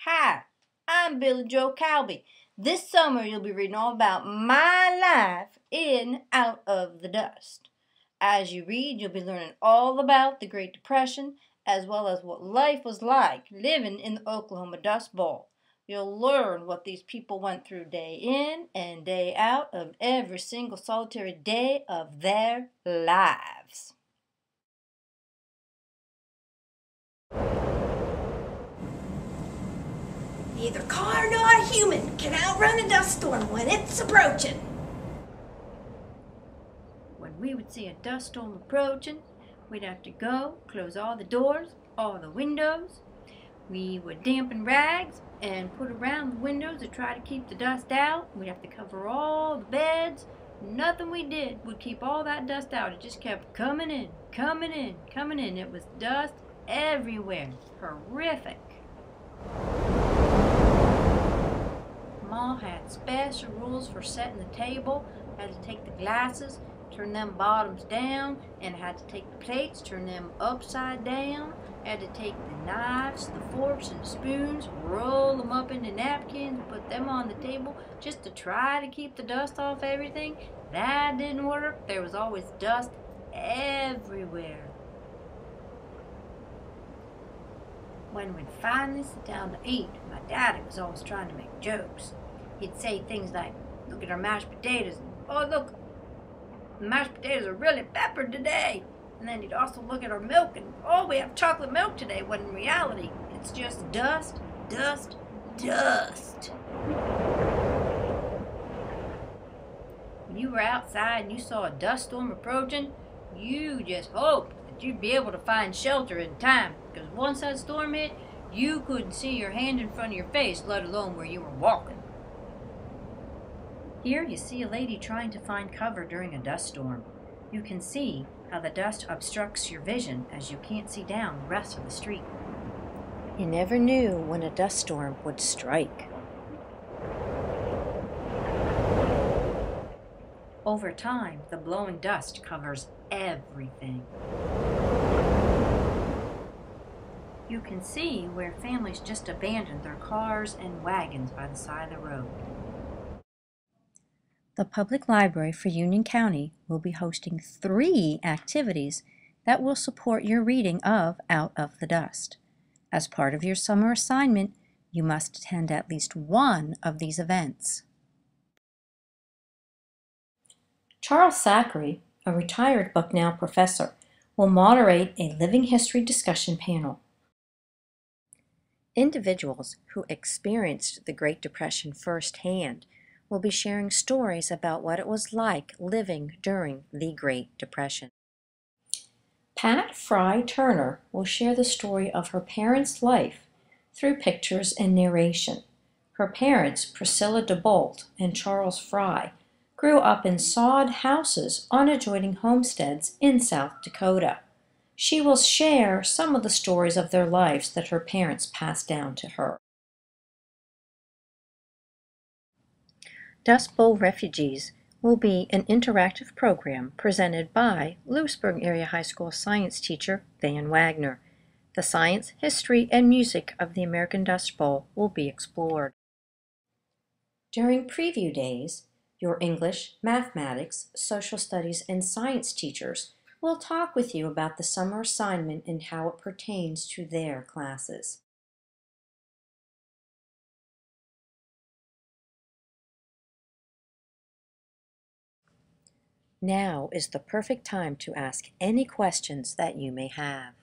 Hi, I'm Billy Joe Calby. This summer you'll be reading all about my life in Out of the Dust. As you read, you'll be learning all about the Great Depression, as well as what life was like living in the Oklahoma Dust Bowl. You'll learn what these people went through day in and day out of every single solitary day of their lives. Neither car nor human can outrun a dust storm when it's approaching. When we would see a dust storm approaching, we'd have to go, close all the doors, all the windows. We would dampen rags and put around the windows to try to keep the dust out. We'd have to cover all the beds. Nothing we did would keep all that dust out. It just kept coming in, coming in, coming in. It was dust everywhere. Horrific. Ma had special rules for setting the table. Had to take the glasses, turn them bottoms down, and had to take the plates, turn them upside down. Had to take the knives, the forks, and the spoons, roll them up into napkins, put them on the table just to try to keep the dust off everything. That didn't work. There was always dust everywhere. When we'd finally sit down to eat, my daddy was always trying to make jokes. He'd say things like, "Look at our mashed potatoes. Oh, look, the mashed potatoes are really peppered today." And then he'd also look at our milk and, "Oh, we have chocolate milk today," when in reality, it's just dust, dust, dust. When you were outside and you saw a dust storm approaching, you just hoped that you'd be able to find shelter in time, because once that storm hit, you couldn't see your hand in front of your face, let alone where you were walking. Here you see a lady trying to find cover during a dust storm. You can see how the dust obstructs your vision as you can't see down the rest of the street. You never knew when a dust storm would strike. Over time, the blowing dust covers everything. You can see where families just abandoned their cars and wagons by the side of the road. The Public Library for Union County will be hosting 3 activities that will support your reading of Out of the Dust. As part of your summer assignment, you must attend at least one of these events. Charles Zachary, a retired Bucknell professor, will moderate a living history discussion panel. Individuals who experienced the Great Depression firsthand will be sharing stories about what it was like living during the Great Depression. Pat Fry Turner will share the story of her parents' life through pictures and narration. Her parents, Priscilla DeBolt and Charles Fry, grew up in sod houses on adjoining homesteads in South Dakota. She will share some of the stories of their lives that her parents passed down to her. Dust Bowl Refugees will be an interactive program presented by Lewisburg Area High School science teacher Van Wagner. The science, history, and music of the American Dust Bowl will be explored. During preview days, your English, mathematics, social studies, and science teachers will talk with you about the summer assignment and how it pertains to their classes. Now is the perfect time to ask any questions that you may have.